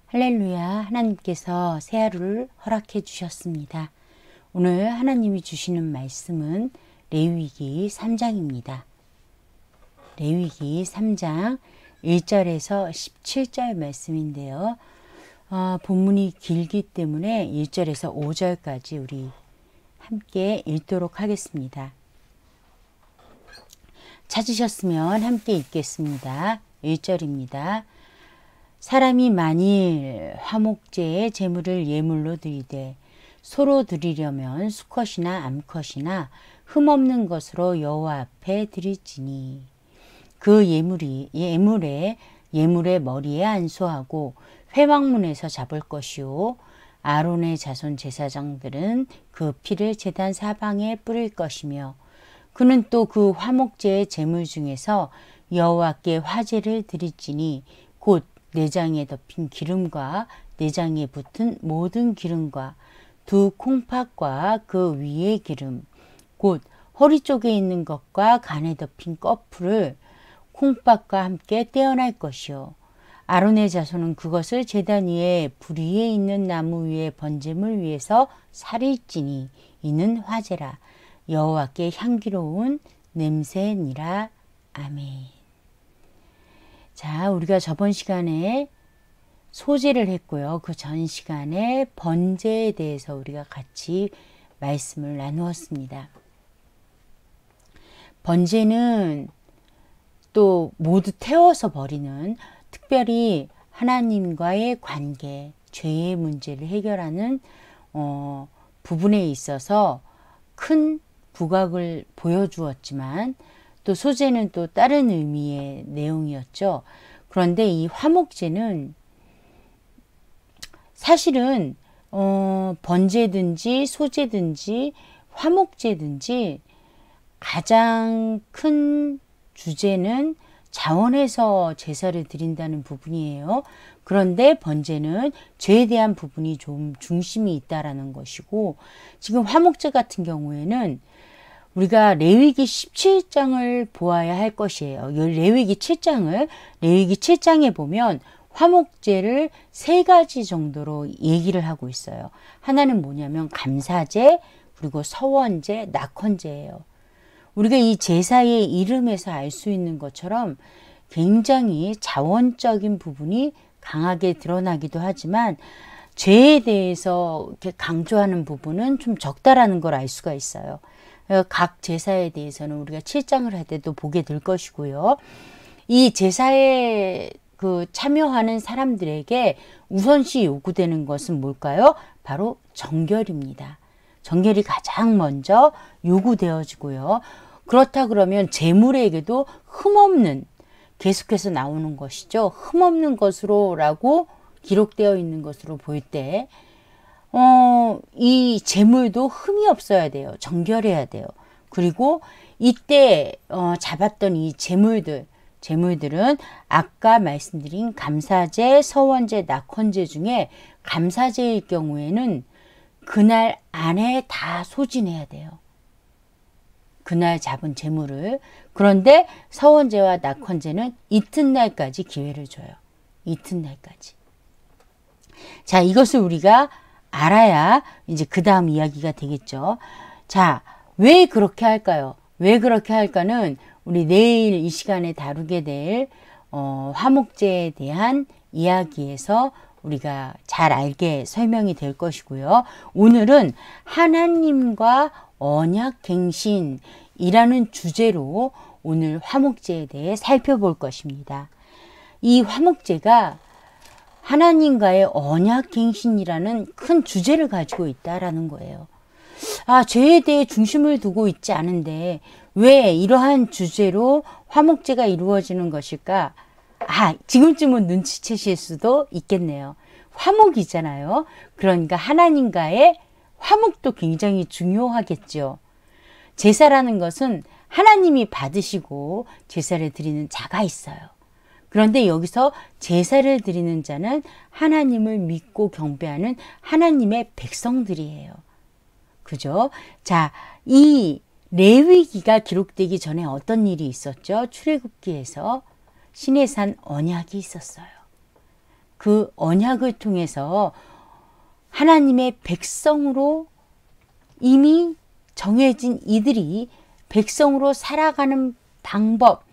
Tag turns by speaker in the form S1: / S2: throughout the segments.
S1: 할렐루야, 하나님께서 새 하루를 허락해 주셨습니다. 오늘 하나님이 주시는 말씀은 레위기 3장입니다. 레위기 3장 1절에서 17절 말씀인데요. 본문이 길기 때문에 1절에서 5절까지 우리 함께 읽도록 하겠습니다. 찾으셨으면 함께 읽겠습니다. 1절입니다. 사람이 만일 화목제의 제물을 예물로 드리되 소로 드리려면 수컷이나 암컷이나 흠없는 것으로 여호와 앞에 드릴지니 그 예물의 머리에 안수하고 회막문에서 잡을 것이요 아론의 자손 제사장들은 그 피를 제단 사방에 뿌릴 것이며 그는 또 그 화목제의 제물 중에서 여호와께 화제를 드릴지니 곧 내장에 덮인 기름과 내장에 붙은 모든 기름과 두 콩팥과 그 위의 기름 곧 허리 쪽에 있는 것과 간에 덮인 꺼풀을 콩팥과 함께 떼어날 것이요 아론의 자손은 그것을 제단 위에 불 위에 있는 나무 위에 번제물 위에서 살일지니 이는 화제라 여호와께 향기로운 냄새니라. 아멘. 자, 우리가 저번 시간에 소제를 했고요. 그 전 시간에 번제에 대해서 우리가 같이 말씀을 나누었습니다. 번제는 또 모두 태워서 버리는, 특별히 하나님과의 관계, 죄의 문제를 해결하는 부분에 있어서 큰 부각을 보여주었지만 또 소제는 또 다른 의미의 내용이었죠. 그런데 이 화목제는 사실은 번제든지 소제든지 화목제든지 가장 큰 주제는 자원해서 제사를 드린다는 부분이에요. 그런데 번제는 죄에 대한 부분이 좀 중심이 있다라는 것이고, 지금 화목제 같은 경우에는 우리가 레위기 17장을 보아야 할 것이에요. 레위기 7장에 보면 화목제를 세 가지 정도로 얘기를 하고 있어요. 하나는 뭐냐면 감사제, 그리고 서원제, 낙헌제예요. 우리가 이 제사의 이름에서 알 수 있는 것처럼 굉장히 자원적인 부분이 강하게 드러나기도 하지만 죄에 대해서 이렇게 강조하는 부분은 좀 적다라는 걸 알 수가 있어요. 각 제사에 대해서는 우리가 7장을 할 때도 보게 될 것이고요. 이 제사에 참여하는 사람들에게 우선시 요구되는 것은 뭘까요? 바로 정결입니다. 정결이 가장 먼저 요구되어지고요. 그렇다 그러면 제물에게도 흠없는, 계속해서 나오는 것이죠. 흠없는 것으로라고 기록되어 있는 것으로 볼 때 이 제물도 흠이 없어야 돼요. 정결해야 돼요. 그리고 이때 잡았던 이 제물들은 아까 말씀드린 감사제, 서원제, 낙헌제 중에 감사제일 경우에는 그날 안에 다 소진해야 돼요. 그날 잡은 제물을. 그런데 서원제와 낙헌제는 이튿날까지 기회를 줘요. 이튿날까지. 자, 이것을 우리가 알아야 이제 그 다음 이야기가 되겠죠. 자, 왜 그렇게 할까요? 왜 그렇게 할까는 우리 내일 이 시간에 다루게 될 화목제에 대한 이야기에서 우리가 잘 알게 설명이 될 것이고요. 오늘은 하나님과 언약갱신이라는 주제로 오늘 화목제에 대해 살펴볼 것입니다. 이 화목제가 하나님과의 언약갱신이라는 큰 주제를 가지고 있다라는 거예요. 죄에 대해 중심을 두고 있지 않은데 왜 이러한 주제로 화목제가 이루어지는 것일까? 지금쯤은 눈치채실 수도 있겠네요. 화목이잖아요. 그러니까 하나님과의 화목도 굉장히 중요하겠죠. 제사라는 것은 하나님이 받으시고 제사를 드리는 자가 있어요. 그런데 여기서 제사를 드리는 자는 하나님을 믿고 경배하는 하나님의 백성들이에요. 그죠? 자, 이 레위기가 기록되기 전에 어떤 일이 있었죠? 출애굽기에서 시내산 언약이 있었어요. 그 언약을 통해서 하나님의 백성으로 이미 정해진 이들이 백성으로 살아가는 방법,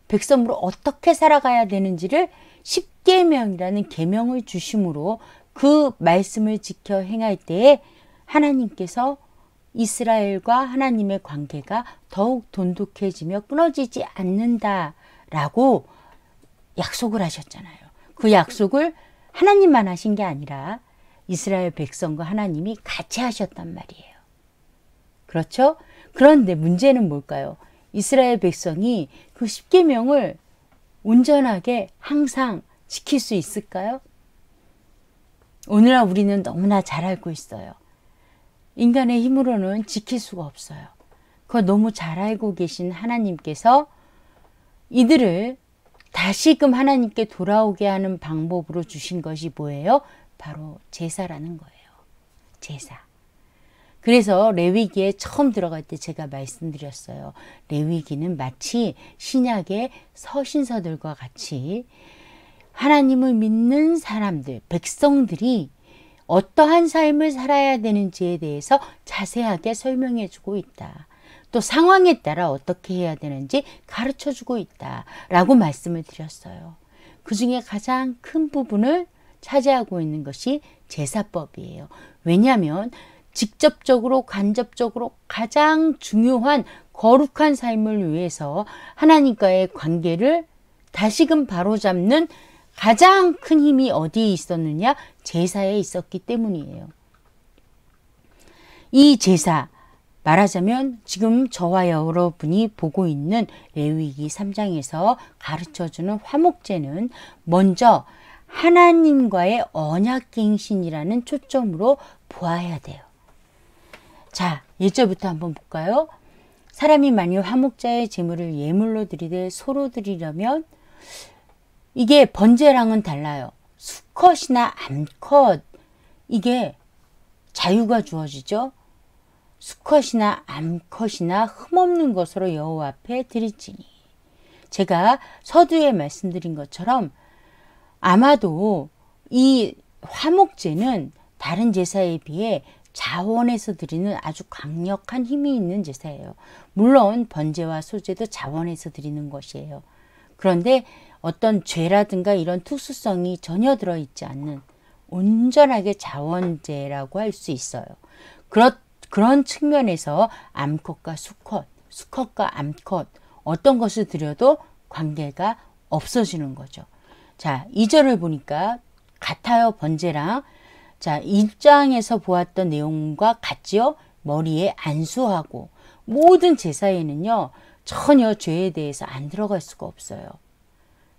S1: 백성으로 어떻게 살아가야 되는지를 십계명이라는 계명을 주심으로 그 말씀을 지켜 행할 때에 하나님께서 이스라엘과 하나님의 관계가 더욱 돈독해지며 끊어지지 않는다라고 약속을 하셨잖아요. 그 약속을 하나님만 하신 게 아니라 이스라엘 백성과 하나님이 같이 하셨단 말이에요. 그렇죠? 그런데 문제는 뭘까요? 이스라엘 백성이 그 십계명을 온전하게 항상 지킬 수 있을까요? 오늘날 우리는 너무나 잘 알고 있어요. 인간의 힘으로는 지킬 수가 없어요. 그거 너무 잘 알고 계신 하나님께서 이들을 다시금 하나님께 돌아오게 하는 방법으로 주신 것이 뭐예요? 바로 제사라는 거예요. 제사. 그래서 레위기에 처음 들어갈 때 제가 말씀드렸어요. 레위기는 마치 신약의 서신서들과 같이 하나님을 믿는 사람들, 백성들이 어떠한 삶을 살아야 되는지에 대해서 자세하게 설명해 주고 있다. 또 상황에 따라 어떻게 해야 되는지 가르쳐 주고 있다. 라고 말씀을 드렸어요. 그 중에 가장 큰 부분을 차지하고 있는 것이 제사법이에요. 왜냐하면 직접적으로 간접적으로 가장 중요한 거룩한 삶을 위해서 하나님과의 관계를 다시금 바로잡는 가장 큰 힘이 어디에 있었느냐? 제사에 있었기 때문이에요. 이 제사, 말하자면 지금 저와 여러분이 보고 있는 레위기 3장에서 가르쳐주는 화목제는 먼저 하나님과의 언약갱신이라는 초점으로 보아야 돼요. 자, 1절부터 한번 볼까요? 사람이 만일 화목제의 제물을 예물로 드리되 소로 드리려면 이게 번제랑은 달라요. 수컷이나 암컷, 이게 자유가 주어지죠. 수컷이나 암컷이나 흠없는 것으로 여호와 앞에 드릴지니. 제가 서두에 말씀드린 것처럼 아마도 이 화목제는 다른 제사에 비해 자원에서 드리는 아주 강력한 힘이 있는 제사예요. 물론 번제와 소제도 자원에서 드리는 것이에요. 그런데 어떤 죄라든가 이런 특수성이 전혀 들어있지 않는 온전하게 자원제라고 할 수 있어요. 그런 측면에서 암컷과 수컷, 수컷과 암컷 어떤 것을 드려도 관계가 없어지는 거죠. 자, 2절을 보니까 같아요. 번제랑. 자, 1장에서 보았던 내용과 같지요. 머리에 안수하고 모든 제사에는요. 전혀 죄에 대해서 안 들어갈 수가 없어요.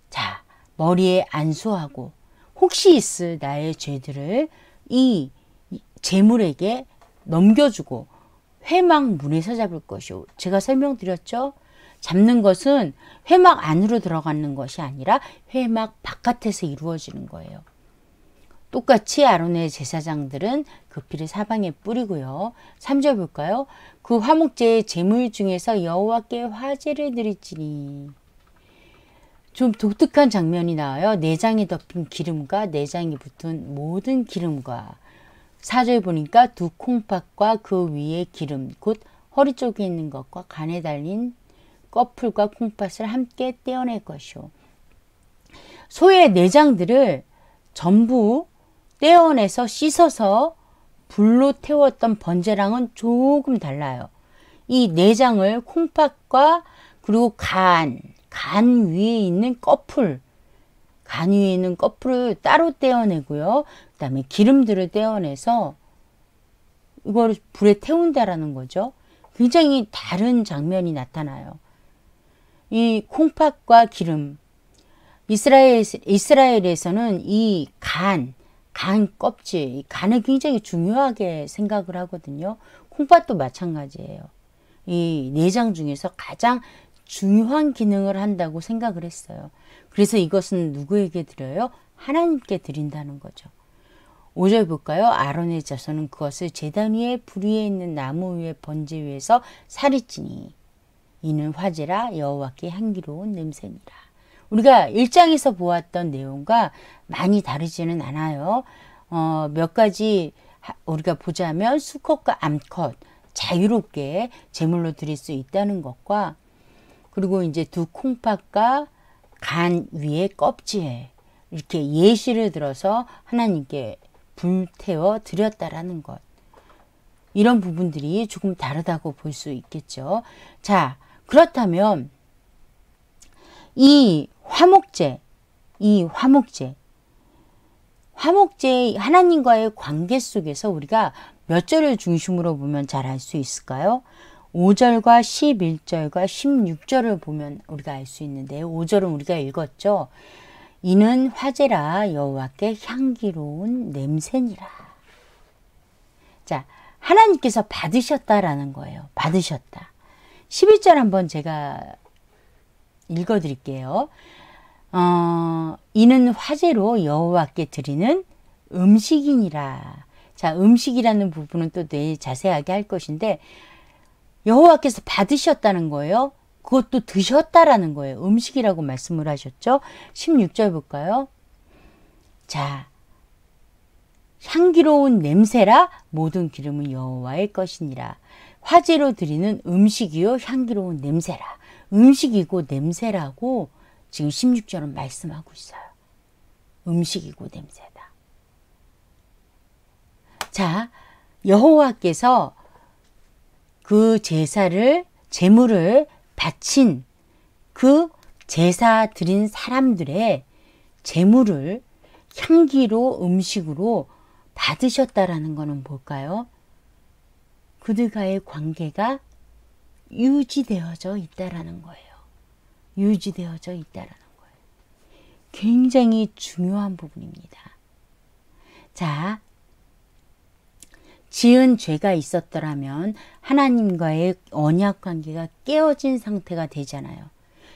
S1: 자, 머리에 안수하고 혹시 있을 나의 죄들을 이 제물에게 넘겨주고 회막 문에서 잡을 것이요. 제가 설명드렸죠. 잡는 것은 회막 안으로 들어가는 것이 아니라 회막 바깥에서 이루어지는 거예요. 똑같이 아론의 제사장들은 그 피를 사방에 뿌리고요. 3절 볼까요? 그 화목제의 제물 중에서 여호와께 화제를 드릴지니. 좀 독특한 장면이 나와요. 내장이 덮인 기름과 내장이 붙은 모든 기름과. 4절 보니까 두 콩팥과 그 위에 기름 곧 허리 쪽에 있는 것과 간에 달린 꺼풀과 콩팥을 함께 떼어낼 것이요. 소의 내장들을 전부 떼어내서 씻어서 불로 태웠던 번제랑은 조금 달라요. 이 내장을 콩팥과 그리고 간 위에 있는 꺼풀, 간 위에 있는 꺼풀을 따로 떼어내고요. 그 다음에 기름들을 떼어내서 이걸 불에 태운다라는 거죠. 굉장히 다른 장면이 나타나요. 이 콩팥과 기름, 이스라엘에서는 이 간 껍질, 이 간을 굉장히 중요하게 생각을 하거든요. 콩팥도 마찬가지예요. 이 내장 중에서 가장 중요한 기능을 한다고 생각을 했어요. 그래서 이것은 누구에게 드려요? 하나님께 드린다는 거죠. 5절 볼까요? 아론의 자손은 그것을 제단 위에 불 위에 있는 나무 위에 번제 위에서 살이 찌니 이는 화제라 여호와께 향기로운 냄새니라. 우리가 1장에서 보았던 내용과 많이 다르지는 않아요. 몇 가지 우리가 보자면 수컷과 암컷 자유롭게 제물로 드릴 수 있다는 것과, 그리고 이제 두 콩팥과 간 위에 껍질 이렇게 예시를 들어서 하나님께 불태워 드렸다라는 것, 이런 부분들이 조금 다르다고 볼 수 있겠죠. 자, 그렇다면 이 화목제 하나님과의 관계 속에서 우리가 몇 절을 중심으로 보면 잘 알 수 있을까요? 5절과 11절과 16절을 보면 우리가 알 수 있는데요. 5절은 우리가 읽었죠. 이는 화제라 여호와께 향기로운 냄새니라. 자, 하나님께서 받으셨다라는 거예요. 받으셨다. 11절 한번 제가 읽어드릴게요. 이는 화제로 여호와께 드리는 음식이니라. 자, 음식이라는 부분은 또 내일 자세하게 할 것인데, 여호와께서 받으셨다는 거예요. 그것도 드셨다라는 거예요. 음식이라고 말씀을 하셨죠. 16절 볼까요? 자, 향기로운 냄새라 모든 기름은 여호와의 것이니라. 화제로 드리는 음식이요 향기로운 냄새라. 음식이고 냄새라고 지금 16절은 말씀하고 있어요. 음식이고 냄새다. 자, 여호와께서 그 제물을 바친 그 제사 드린 사람들의 제물을 향기로 음식으로 받으셨다라는 것은 뭘까요? 그들과의 관계가 유지되어져 있다라는 거예요. 유지되어져 있다라는 거예요. 굉장히 중요한 부분입니다. 자, 지은 죄가 있었더라면 하나님과의 언약 관계가 깨어진 상태가 되잖아요.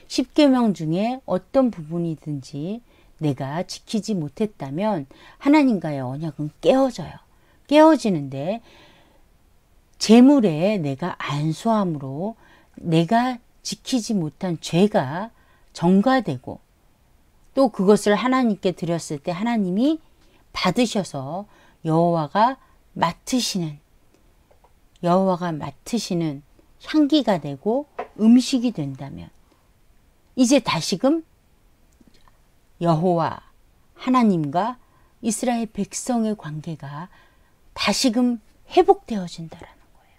S1: 10계명 중에 어떤 부분이든지 내가 지키지 못했다면 하나님과의 언약은 깨어져요. 깨어지는데 제물에 내가 안수함으로 내가 지키지 못한 죄가 전가되고, 또 그것을 하나님께 드렸을 때 하나님이 받으셔서 여호와가 맡으시는 향기가 되고 음식이 된다면, 이제 다시금 여호와 하나님과 이스라엘 백성의 관계가 다시금 회복되어진다라는 거예요.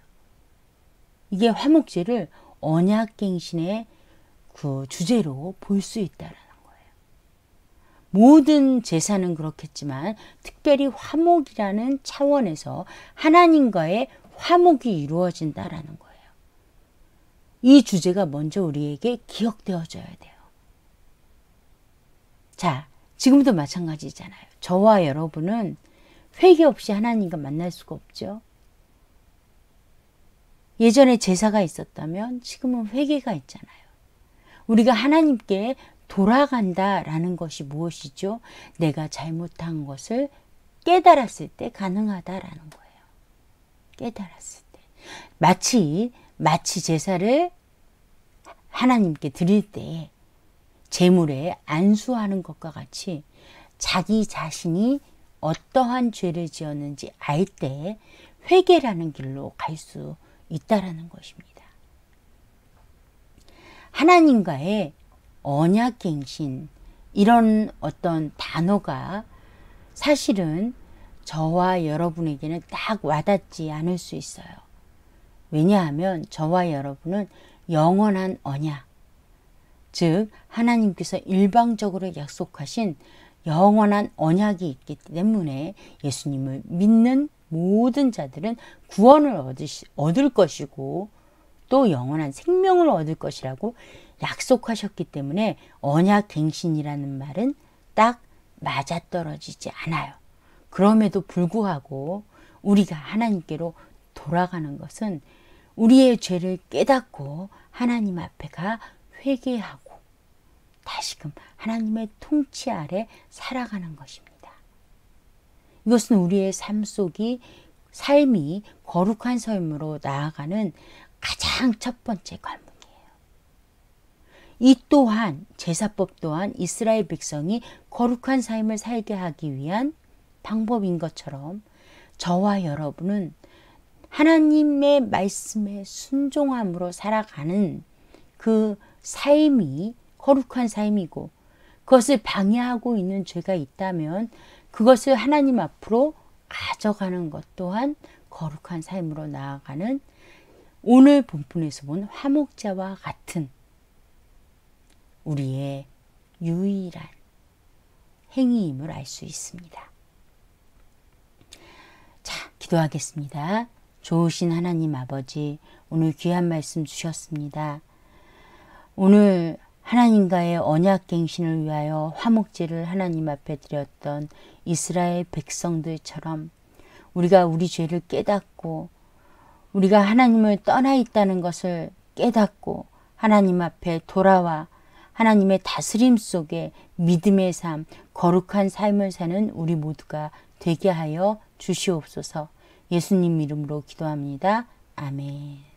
S1: 이게 화목제를 언약갱신의 그 주제로 볼 수 있다라는 거예요. 모든 제사는 그렇겠지만 특별히 화목이라는 차원에서 하나님과의 화목이 이루어진다라는 거예요. 이 주제가 먼저 우리에게 기억되어져야 돼요. 자, 지금도 마찬가지잖아요. 저와 여러분은 회개 없이 하나님과 만날 수가 없죠. 예전에 제사가 있었다면 지금은 회개가 있잖아요. 우리가 하나님께 돌아간다라는 것이 무엇이죠? 내가 잘못한 것을 깨달았을 때 가능하다라는 거예요. 깨달았을 때. 마치 제사를 하나님께 드릴 때 제물에 안수하는 것과 같이 자기 자신이 어떠한 죄를 지었는지 알 때 회개라는 길로 갈 수 있다라는 것입니다. 하나님과의 언약갱신, 이런 어떤 단어가 사실은 저와 여러분에게는 딱 와닿지 않을 수 있어요. 왜냐하면 저와 여러분은 영원한 언약, 즉 하나님께서 일방적으로 약속하신 영원한 언약이 있기 때문에 예수님을 믿는 모든 자들은 구원을 얻을 것이고 또 영원한 생명을 얻을 것이라고 약속하셨기 때문에 언약갱신이라는 말은 딱 맞아떨어지지 않아요. 그럼에도 불구하고 우리가 하나님께로 돌아가는 것은 우리의 죄를 깨닫고 하나님 앞에 가 회개하고 다시금 하나님의 통치 아래 살아가는 것입니다. 이것은 우리의 삶이 거룩한 삶으로 나아가는 가장 첫 번째 관문이에요. 이 또한 제사법 또한 이스라엘 백성이 거룩한 삶을 살게 하기 위한 방법인 것처럼 저와 여러분은 하나님의 말씀에 순종함으로 살아가는 그 삶이 거룩한 삶이고, 그것을 방해하고 있는 죄가 있다면 그것을 하나님 앞으로 가져가는 것 또한 거룩한 삶으로 나아가는 오늘 본문에서 본 화목제와 같은 우리의 유일한 행위임을 알 수 있습니다. 자, 기도하겠습니다. 좋으신 하나님 아버지, 오늘 귀한 말씀 주셨습니다. 오늘 하나님과의 언약갱신을 위하여 화목제를 하나님 앞에 드렸던 이스라엘 백성들처럼 우리가 우리 죄를 깨닫고 우리가 하나님을 떠나 있다는 것을 깨닫고 하나님 앞에 돌아와 하나님의 다스림 속에 믿음의 삶, 거룩한 삶을 사는 우리 모두가 되게 하여 주시옵소서. 예수님 이름으로 기도합니다. 아멘.